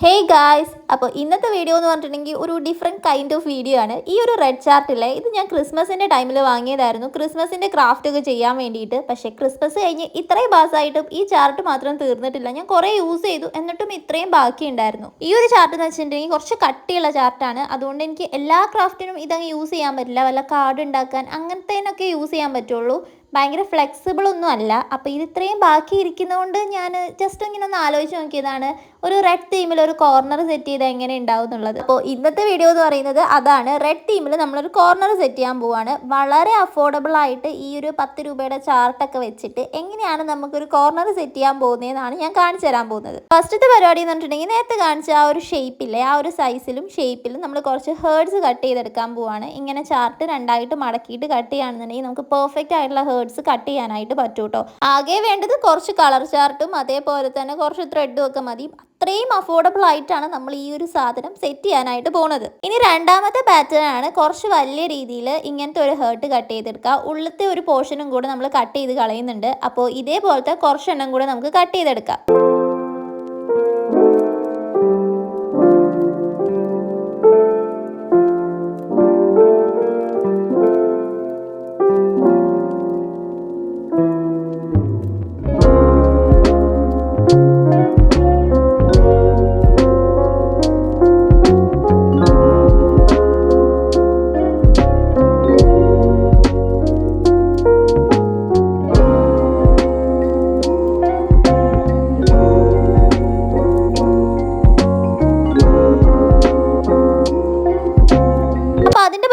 Hey guys, അപ്പോൾ ഇന്നത്തെ video എന്ന് പറഞ്ഞിട്ടുണ്ടെങ്കിൽ ഒരു ഡിഫറെൻറ്റ് കൈൻഡ് ഓഫ് വീഡിയോ ആണ്. ഈ ഒരു റെഡ് ചാർട്ടില്ലേ, ഇത് ഞാൻ ക്രിസ്മസിൻ്റെ ടൈമിൽ വാങ്ങിയതായിരുന്നു, ക്രിസ്മസിൻ്റെ ക്രാഫ്റ്റ് ഒക്കെ ചെയ്യാൻ വേണ്ടിയിട്ട്. പക്ഷേ ക്രിസ്മസ് കഴിഞ്ഞ് ഇത്രയും മാസമായിട്ടും ഈ ചാർട്ട് മാത്രം തീർന്നിട്ടില്ല. ഞാൻ കുറേ യൂസ് ചെയ്തു, എന്നിട്ടും ഇത്രയും ബാക്കി ഉണ്ടായിരുന്നു. ഈ ഒരു ചാർട്ട് എന്ന് വെച്ചിട്ടുണ്ടെങ്കിൽ കുറച്ച് കട്ടിയുള്ള ചാർട്ടാണ്. അതുകൊണ്ട് എനിക്ക് എല്ലാ ക്രാഫ്റ്റിനും ഇതങ്ങ് യൂസ് ചെയ്യാൻ പറ്റില്ല. വല്ല കാർഡ് ഉണ്ടാക്കാൻ അങ്ങനത്തേനൊക്കെ യൂസ് ചെയ്യാൻ പറ്റുള്ളൂ. ഭയങ്കര ഫ്ലെക്സിബിൾ ഒന്നും അല്ല. അപ്പോൾ ഇത് ഇത്രയും ബാക്കി ഇരിക്കുന്നതുകൊണ്ട് ഞാൻ ജസ്റ്റ് ഇങ്ങനെ ഒന്ന് ആലോചിച്ച് നോക്കിയതാണ് ഒരു റെഡ് തീമിൽ ഒരു കോർണർ സെറ്റ് ചെയ്താൽ എങ്ങനെ ഉണ്ടാവും എന്നുള്ളത്. അപ്പോൾ ഇന്നത്തെ വീഡിയോ എന്ന് പറയുന്നത് അതാണ്. റെഡ് തീമിൽ നമ്മളൊരു കോർണർ സെറ്റ് ചെയ്യാൻ പോവാണ്. വളരെ അഫോർഡബിൾ ആയിട്ട് ഈ ഒരു 10 രൂപയുടെ ചാർട്ടൊക്കെ വെച്ചിട്ട് എങ്ങനെയാണ് നമുക്കൊരു കോർണർ സെറ്റ് ചെയ്യാൻ പോകുന്നതെന്നാണ് ഞാൻ കാണിച്ചു തരാൻ പോകുന്നത്. ഫസ്റ്റത്തെ പരിപാടി എന്ന് പറഞ്ഞിട്ടുണ്ടെങ്കിൽ നേരത്തെ കാണിച്ച ആ ഒരു ഷേപ്പില്ലേ, ആ ഒരു സൈസിലും ഷേപ്പിലും നമ്മൾ കുറച്ച് ഹേർഡ്സ് കട്ട് ചെയ്തെടുക്കാൻ പോവാണ്. ഇങ്ങനെ ചാർട്ട് രണ്ടായിട്ട് മടക്കിയിട്ട് കട്ട് ചെയ്യുകയാണെന്നുണ്ടെങ്കിൽ നമുക്ക് പെർഫെക്റ്റ് ആയിട്ടുള്ള ഹേർഡ്സ് കട്ട് ചെയ്യാനായിട്ട് പറ്റും കേട്ടോ. ആകെ വേണ്ടത് കുറച്ച് കളർ ചാർട്ടും അതേപോലെ തന്നെ കുറച്ച് ത്രെഡും ഒക്കെ മതി. അത്രയും അഫോർഡബിൾ ആയിട്ടാണ് നമ്മൾ ഈ ഒരു സാധനം സെറ്റ് ചെയ്യാനായിട്ട് പോകുന്നത്. ഇനി രണ്ടാമത്തെ പാറ്റേൺ ആണ് കുറച്ച് വലിയ രീതിയിൽ ഇങ്ങനത്തെ ഒരു ഹേർട്ട് കട്ട് ചെയ്തെടുക്കുക. ഉള്ളത്തെ ഒരു പോർഷനും കൂടെ നമ്മൾ കട്ട് ചെയ്ത് കളയുന്നുണ്ട്. അപ്പോൾ ഇതേപോലത്തെ കുറച്ചെണ്ണം കൂടെ നമുക്ക് കട്ട് ചെയ്തെടുക്കാം.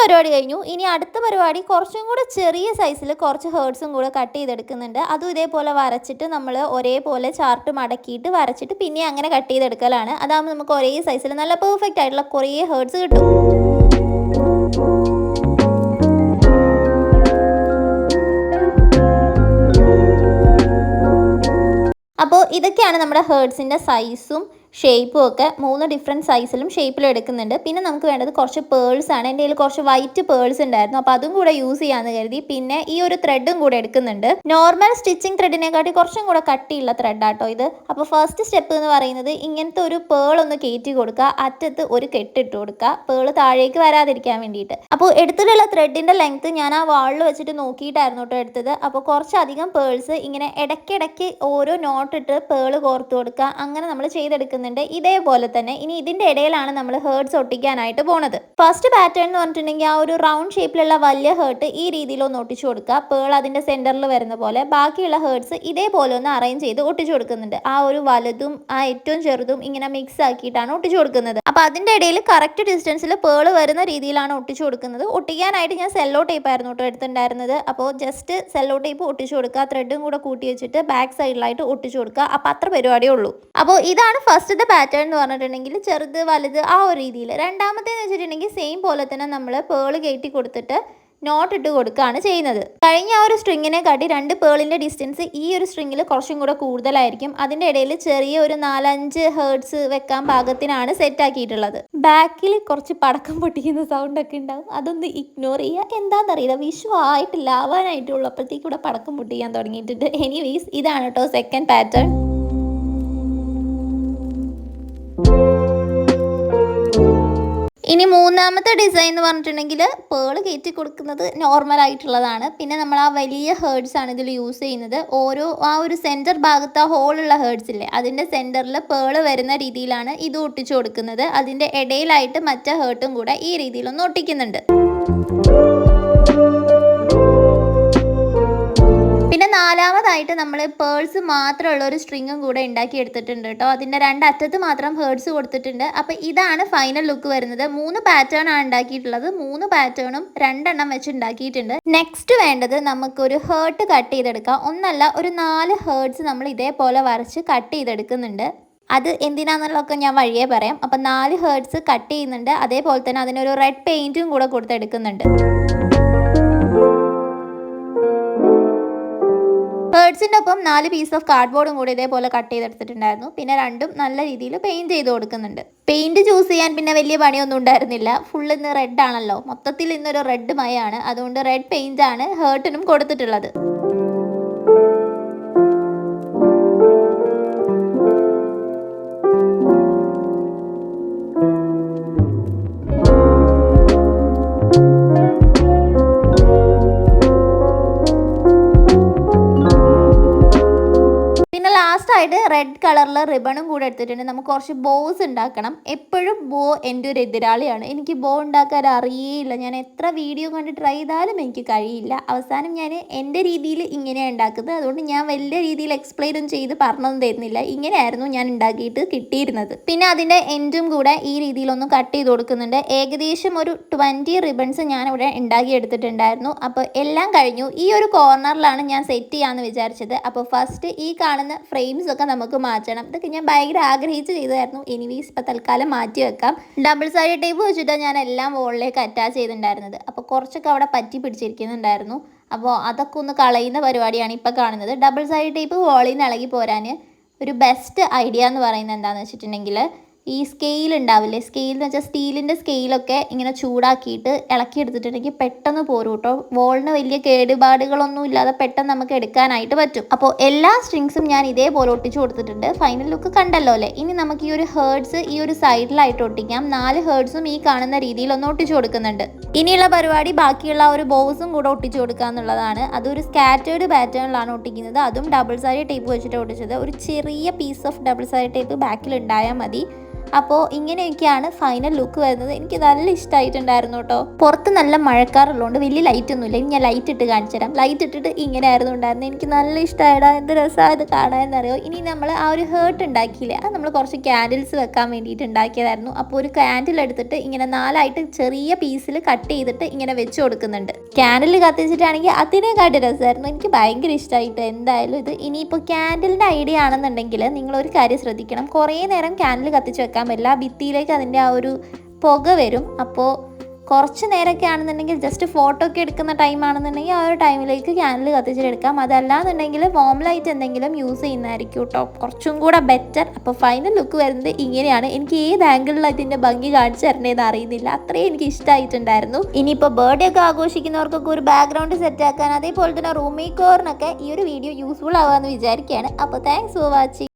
പരിപാടി കഴിഞ്ഞു. ഇനി അടുത്ത പരിപാടി കുറച്ചും കൂടെ ചെറിയ സൈസിൽ കുറച്ച് ഹേർട്സും കൂടെ കട്ട് ചെയ്തെടുക്കുന്നുണ്ട്. അതും ഇതേപോലെ വരച്ചിട്ട് നമ്മൾ ഒരേപോലെ ചാർട്ട് മടക്കിയിട്ട് വരച്ചിട്ട് പിന്നെ അങ്ങനെ കട്ട് ചെയ്തെടുക്കലാണ്. അതാകുമ്പോൾ നമുക്ക് ഒരേ സൈസിൽ നല്ല പെർഫെക്റ്റ് ആയിട്ടുള്ള കുറേ ഹേർട്സ് കിട്ടും. അപ്പോൾ ഇതൊക്കെയാണ് നമ്മുടെ ഹേർട്സിൻ്റെ സൈസും ഷേപ്പും ഒക്കെ 3 ഡിഫറെൻറ്റ് സൈസിലും ഷേപ്പിലും എടുക്കുന്നുണ്ട്. പിന്നെ നമുക്ക് വേണ്ടത് കുറച്ച് പേൾസ് ആണ്. എൻ്റെ കയ്യിൽ കുറച്ച് വൈറ്റ് പേൾസ് ഉണ്ടായിരുന്നു, അപ്പോൾ അതും കൂടെ യൂസ് ചെയ്യാമെന്ന് കരുതി. പിന്നെ ഈ ഒരു ത്രെഡും കൂടെ എടുക്കുന്നുണ്ട്. നോർമൽ സ്റ്റിച്ചിങ് ത്രെഡിനെക്കാട്ടി കുറച്ചും കൂടെ കട്ടിയുള്ള ത്രെഡാട്ടോ ഇത്. അപ്പോൾ ഫസ്റ്റ് സ്റ്റെപ്പ് എന്ന് പറയുന്നത് ഇങ്ങനത്തെ ഒരു പേൾ ഒന്ന് കയറ്റി കൊടുക്കുക. അറ്റത്ത് ഒരു കെട്ടിട്ട് കൊടുക്കുക, പേൾ താഴേക്ക് വരാതിരിക്കാൻ വേണ്ടിയിട്ട്. അപ്പോൾ എടുത്തിട്ടുള്ള ത്രെഡിൻ്റെ ലെങ്ത്ത് ഞാൻ ആ വാളിൽ വെച്ചിട്ട് നോക്കിയിട്ടായിരുന്നു കേട്ടോ എടുത്തത്. അപ്പോൾ കുറച്ചധികം പേൾസ് ഇങ്ങനെ ഇടയ്ക്കിടയ്ക്ക് ഓരോ നോട്ടിട്ട് പേൾ കോർത്ത് കൊടുക്കുക. അങ്ങനെ നമ്മൾ ചെയ്തെടുക്കുന്നത് ഇതേപോലെ തന്നെ. ഇനി ഇതിന്റെ ഇടയിലാണ് നമ്മൾ ഹേർട്സ് ഒട്ടിക്കാനായിട്ട് പോണത്. ഫസ്റ്റ് പാറ്റേൺ എന്ന് പറഞ്ഞിട്ടുണ്ടെങ്കിൽ ആ ഒരു റൗണ്ട് ഷേപ്പിലുള്ള വലിയ ഹേർട്ട് ഈ രീതിയിൽ ഒന്ന് ഒട്ടിച്ചു കൊടുക്കുക, പേൾ അതിന്റെ സെന്ററിൽ വരുന്ന പോലെ. ബാക്കിയുള്ള ഹേർട്സ് ഇതേപോലെ ഒന്ന് അറേഞ്ച് ചെയ്ത് ഒട്ടിച്ചു കൊടുക്കുന്നുണ്ട്. ആ ഒരു വലുതും ആ ഏറ്റവും ചെറുതും ഇങ്ങനെ മിക്സ് ആക്കിയിട്ടാണ് ഒട്ടിച്ചു കൊടുക്കുന്നത്. അപ്പൊ അതിന്റെ ഇടയിൽ കറക്റ്റ് ഡിസ്റ്റൻസിൽ പേൾ വരുന്ന രീതിയിലാണ് ഒട്ടിച്ചു കൊടുക്കുന്നത്. ഒട്ടിക്കാനായിട്ട് ഞാൻ സെല്ലോ ടേപ്പ് ആയിരുന്നു കേട്ടോ എടുത്തിട്ടുണ്ടായിരുന്നത്. അപ്പോൾ ജസ്റ്റ് സെല്ലോ ടേപ്പ് ഒട്ടിച്ചു കൊടുക്കുക, ത്രെഡും കൂടെ കൂട്ടി വെച്ചിട്ട് ബാക്ക് സൈഡിലായിട്ട് ഒട്ടിച്ചു കൊടുക്കുക. അപ്പൊ അത്ര പരിപാടിയേ ഉള്ളൂ. അപ്പോൾ ഇതാണ് ഫസ്റ്റ് പാറ്റേൺ എന്ന് പറഞ്ഞിട്ടുണ്ടെങ്കിൽ ചെറുത് വലുത് ആ ഒരു രീതിയിൽ. രണ്ടാമത്തേന്ന് വെച്ചിട്ടുണ്ടെങ്കിൽ സെയിം പോലെ തന്നെ നമ്മൾ പേള് കയറ്റി കൊടുത്തിട്ട് നോട്ട് ഇട്ട് കൊടുക്കുകയാണ് ചെയ്യുന്നത്. കഴിഞ്ഞ ആ ഒരു സ്ട്രിങ്ങിനെ കാട്ടി 2 പേളിൻ്റെ ഡിസ്റ്റൻസ് ഈ ഒരു സ്ട്രിങ്ങിൽ കുറച്ചും കൂടെ കൂടുതലായിരിക്കും. അതിൻ്റെ ഇടയിൽ ചെറിയ ഒരു 4-5 ഹേർട്സ് വെക്കാൻ പാകത്തിനാണ് സെറ്റ് ആക്കിയിട്ടുള്ളത്. ബാക്കിൽ കുറച്ച് പടക്കം പൊട്ടിക്കുന്ന സൗണ്ട് ഒക്കെ ഉണ്ടാവും, അതൊന്ന് ഇഗ്നോർ ചെയ്യുക. എന്താണെന്നറിയില്ല, വിഷു ആയിട്ടില്ല, ആവാനായിട്ടുള്ളപ്പോഴത്തേക്കൂടെ പടക്കം പൊട്ടിക്കാൻ തുടങ്ങിയിട്ടുണ്ട്. എനിവേസ് ഇതാണ് കേട്ടോ സെക്കൻഡ് പാറ്റേൺ. ഇനി മൂന്നാമത്തെ ഡിസൈൻ എന്ന് പറഞ്ഞിട്ടുണ്ടെങ്കിൽ പേള് കയറ്റി കൊടുക്കുന്നത് നോർമൽ ആയിട്ടുള്ളതാണ്. പിന്നെ നമ്മൾ ആ വലിയ ഹേർട്സ് ആണ് ഇതിൽ യൂസ് ചെയ്യുന്നത്. ആ ഒരു സെൻറ്റർ ഭാഗത്ത് ആ ഹോളുള്ള ഹേർട്സ് ഇല്ലേ, അതിൻ്റെ സെൻറ്ററിൽ പേള് വരുന്ന രീതിയിലാണ് ഇത് ഒട്ടിച്ചു കൊടുക്കുന്നത്. അതിൻ്റെ ഇടയിലായിട്ട് മറ്റേ ഹേർട്ടും കൂടെ ഈ രീതിയിലൊന്ന് ഒട്ടിക്കുന്നുണ്ട്. പിന്നെ നാലാമതായിട്ട് നമ്മൾ പേൾസ് മാത്രമുള്ള ഒരു സ്ട്രിങ്ങും കൂടെ ഉണ്ടാക്കി എടുത്തിട്ടുണ്ട് കേട്ടോ. അതിൻ്റെ 2 അറ്റത്ത് മാത്രം ഹേർട്സ് കൊടുത്തിട്ടുണ്ട്. അപ്പോൾ ഇതാണ് ഫൈനൽ ലുക്ക് വരുന്നത്. 3 പാറ്റേൺ ആണ് ഉണ്ടാക്കിയിട്ടുള്ളത്. 3 പാറ്റേണും 2 എണ്ണം വെച്ച് ഉണ്ടാക്കിയിട്ടുണ്ട്. നെക്സ്റ്റ് വേണ്ടത് നമുക്കൊരു ഹേർട്ട് കട്ട് ചെയ്തെടുക്കാം. ഒന്നല്ല, ഒരു 4 ഹേർട്സ് നമ്മൾ ഇതേപോലെ വരച്ച് കട്ട് ചെയ്തെടുക്കുന്നുണ്ട്. അത് എന്തിനാണെന്നുള്ളതൊക്കെ ഞാൻ വഴിയേ പറയാം. അപ്പം 4 ഹേർട്സ് കട്ട് ചെയ്യുന്നുണ്ട്. അതേപോലെ തന്നെ അതിനൊരു റെഡ് പെയിൻറ്റും കൂടെ കൊടുത്തെടുക്കുന്നുണ്ട്. ഹേർട്സിൻ്റെ ഒപ്പം 4 പീസ് ഓഫ് കാർഡ്ബോർഡും കൂടി ഇതേപോലെ കട്ട് ചെയ്തെടുത്തിട്ടുണ്ടായിരുന്നു. പിന്നെ രണ്ടും നല്ല രീതിയിൽ പെയിൻറ്റ് ചെയ്ത് കൊടുക്കുന്നുണ്ട്. പെയിൻറ്റ് ചൂസ് ചെയ്യാൻ പിന്നെ വലിയ പണിയൊന്നും ഉണ്ടായിരുന്നില്ല. ഫുൾ ഇന്ന് റെഡ് ആണല്ലോ, മൊത്തത്തിൽ ഇന്നൊരു റെഡ് മയാണ്. അതുകൊണ്ട് റെഡ് പെയിൻ്റ് ആണ് ഹേർട്ടിനും കൊടുത്തിട്ടുള്ളത്. പിന്നെ ലാസ്റ്റായിട്ട് റെഡ് കളറിൽ റിബണും കൂടെ എടുത്തിട്ടുണ്ട്. നമുക്ക് കുറച്ച് ബോസ് ഉണ്ടാക്കണം. എപ്പോഴും ബോ എൻ്റെ ഒരു എതിരാളിയാണ്. എനിക്ക് ബോ ഉണ്ടാക്കാൻ അറിയേയില്ല. ഞാൻ എത്ര വീഡിയോ കണ്ട് ട്രൈ ചെയ്താലും എനിക്ക് കഴിയില്ല. അവസാനം ഞാൻ എൻ്റെ രീതിയിൽ ഇങ്ങനെയാണ് ഉണ്ടാക്കുന്നത്. അതുകൊണ്ട് ഞാൻ വലിയ രീതിയിൽ എക്സ്പ്ലെയിൻ ഒന്നും ചെയ്ത് പറഞ്ഞൊന്നും തരുന്നില്ല. ഇങ്ങനെയായിരുന്നു ഞാൻ ഉണ്ടാക്കിയിട്ട് കിട്ടിയിരുന്നത്. പിന്നെ അതിൻ്റെ എൻഡും കൂടെ ഈ രീതിയിലൊന്ന് കട്ട് ചെയ്ത് കൊടുക്കുന്നുണ്ട്. ഏകദേശം ഒരു 20 റിബൺസ് ഞാനിവിടെ ഉണ്ടാക്കി എടുത്തിട്ടുണ്ടായിരുന്നു. അപ്പോൾ എല്ലാം കഴിഞ്ഞു. ഈ ഒരു കോർണറിലാണ് ഞാൻ സെറ്റ് ചെയ്യാമെന്ന് വിചാരിച്ചത്. അപ്പോൾ ഫസ്റ്റ് ഈ ഫ്രെയിംസ് ഒക്കെ നമുക്ക് മാറ്റണം. ഇതൊക്കെ ഞാൻ ഭയങ്കര ആഗ്രഹിച്ച് ചെയ്തതായിരുന്നു. എനിവീസ് ഇപ്പം തൽക്കാലം മാറ്റി വെക്കാം. ഡബിൾ സൈഡ് ടേപ്പ് വെച്ചിട്ട് ഞാൻ എല്ലാം വോളിലേക്ക് അറ്റാച്ച് ചെയ്തിട്ടുണ്ടായിരുന്നത്. അപ്പോൾ കുറച്ചൊക്കെ അവിടെ പറ്റി പിടിച്ചിരിക്കുന്നുണ്ടായിരുന്നു. അപ്പോൾ അതൊക്കെ ഒന്ന് കളയുന്ന പരിപാടിയാണ് ഇപ്പോൾ കാണുന്നത്. ഡബിൾ സൈഡ് ടേപ്പ് വോളിൽ നിന്ന് ഇളകി പോരാൻ ഒരു ബെസ്റ്റ് ഐഡിയ എന്ന് പറയുന്നത് എന്താണെന്ന് വെച്ചിട്ടുണ്ടെങ്കിൽ ഈ സ്കെയിൽ ഉണ്ടാവില്ലേ, സ്കെയിൽ എന്ന് വെച്ചാൽ സ്റ്റീലിൻ്റെ സ്കെയിലൊക്കെ ഇങ്ങനെ ചൂടാക്കിയിട്ട് ഇളക്കി എടുത്തിട്ടുണ്ടെങ്കിൽ പെട്ടെന്ന് പോരും കേട്ടോ. വോളിന് വലിയ കേടുപാടുകളൊന്നും ഇല്ലാതെ പെട്ടെന്ന് നമുക്ക് എടുക്കാനായിട്ട് പറ്റും. അപ്പോൾ എല്ലാ സ്ട്രിങ്സും ഞാൻ ഇതേപോലെ ഒട്ടിച്ചു കൊടുത്തിട്ടുണ്ട്. ഫൈനൽ ലുക്ക് കണ്ടല്ലോ അല്ലേ. ഇനി നമുക്ക് ഈ ഒരു ഹേർഡ്സ് ഈ ഒരു സൈഡിലായിട്ട് ഒട്ടിക്കാം. 4 ഹേർഡ്സും ഈ കാണുന്ന രീതിയിൽ ഒന്ന് ഒട്ടിച്ചു കൊടുക്കുന്നുണ്ട്. ഇനിയുള്ള പരിപാടി ബാക്കിയുള്ള ഒരു ബോസും കൂടെ ഒട്ടിച്ചു കൊടുക്കുക എന്നുള്ളതാണ്. അതൊരു സ്കാറ്റേർഡ് പാറ്റേണിലാണ് ഒട്ടിക്കുന്നത്. അതും ഡബിൾ സൈഡ് ടേപ്പ് വെച്ചിട്ട് ഒട്ടിച്ചത്. ഒരു ചെറിയ piece of double side tape ബാക്കിൽ ഉണ്ടായാൽ മതി. അപ്പോൾ ഇങ്ങനെയൊക്കെയാണ് ഫൈനൽ ലുക്ക് വരുന്നത്. എനിക്ക് നല്ല ഇഷ്ടമായിട്ടുണ്ടായിരുന്നു കേട്ടോ. പുറത്ത് നല്ല മഴക്കാറുള്ളതുകൊണ്ട് വലിയ ലൈറ്റ് ഒന്നുമില്ല. ഇനി ഞാൻ ലൈറ്റ് ഇട്ട് കാണിച്ചു തരാം. ലൈറ്റ് ഇട്ടിട്ട് ഇങ്ങനെ ആയിരുന്നു ഉണ്ടായിരുന്നത്. എനിക്ക് നല്ല ഇഷ്ടമായിടാ. എന്ത് രസമാണ് ഇത് കാണാനെന്നറിയോ. ഇനി നമ്മൾ ആ ഒരു ഹേർട്ട് ഉണ്ടാക്കിയില്ലേ, അത് നമ്മൾ കുറച്ച് ക്യാൻഡിൽസ് വെക്കാൻ വേണ്ടിയിട്ട് ഉണ്ടാക്കിയതായിരുന്നു. അപ്പോൾ ഒരു ക്യാൻഡിൽ എടുത്തിട്ട് ഇങ്ങനെ 4ആയിട്ട് ചെറിയ പീസിൽ കട്ട് ചെയ്തിട്ട് ഇങ്ങനെ വെച്ച് കൊടുക്കുന്നുണ്ട്. ക്യാൻഡിൽ കത്തിച്ചിട്ടാണെങ്കിൽ അതിനെക്കാട്ടി രസമായിരുന്നു. എനിക്ക് ഭയങ്കര ഇഷ്ടമായിട്ട് എന്തായാലും ഇത്. ഇനിയിപ്പോൾ ക്യാൻഡിലിൻ്റെ ഐഡിയ ആണെന്നുണ്ടെങ്കിൽ നിങ്ങളൊരു കാര്യം ശ്രദ്ധിക്കണം. കുറേ നേരം ക്യാൻഡിൽ കത്തിച്ച് വെക്കാൻ പറ്റില്ല. ഭിത്തിയിലേക്ക് അതിൻ്റെ ആ ഒരു പുക വരും. അപ്പോൾ കുറച്ച് നേരമൊക്കെ ആണെന്നുണ്ടെങ്കിൽ ജസ്റ്റ് ഫോട്ടോ ഒക്കെ എടുക്കുന്ന ടൈം ആണെന്നുണ്ടെങ്കിൽ ആ ഒരു ടൈമിലേക്ക് ക്യാൻഡിൽ കത്തിച്ചിട്ടെടുക്കാം. അതല്ലാന്നുണ്ടെങ്കിൽ വോം ലൈറ്റ് എന്തെങ്കിലും യൂസ് ചെയ്യുന്നതായിരിക്കും കേട്ടോ കുറച്ചും കൂടെ ബെറ്റർ. അപ്പോൾ ഫൈനൽ ലുക്ക് വരുന്നത് ഇങ്ങനെയാണ്. എനിക്ക് ഏത് ആംഗിളിൽ അതിൻ്റെ ഭംഗി കാണിച്ചു തരണേന്ന് അറിയുന്നില്ല. അത്രയും എനിക്ക് ഇഷ്ടമായിട്ടുണ്ടായിരുന്നു. ഇനിയിപ്പോൾ ബർത്ത്ഡേ ഒക്കെ ആഘോഷിക്കുന്നവർക്കൊക്കെ ഒരു ബാക്ക്ഗ്രൗണ്ട് സെറ്റ് ആക്കാൻ, അതേപോലെ തന്നെ റൂം മേക്കോറിനൊക്കെ ഈ ഒരു വീഡിയോ യൂസ്ഫുൾ ആവാമെന്ന് വിചാരിക്കുകയാണ്. അപ്പോൾ താങ്ക്സ് ഫോർ വാച്ചിങ്.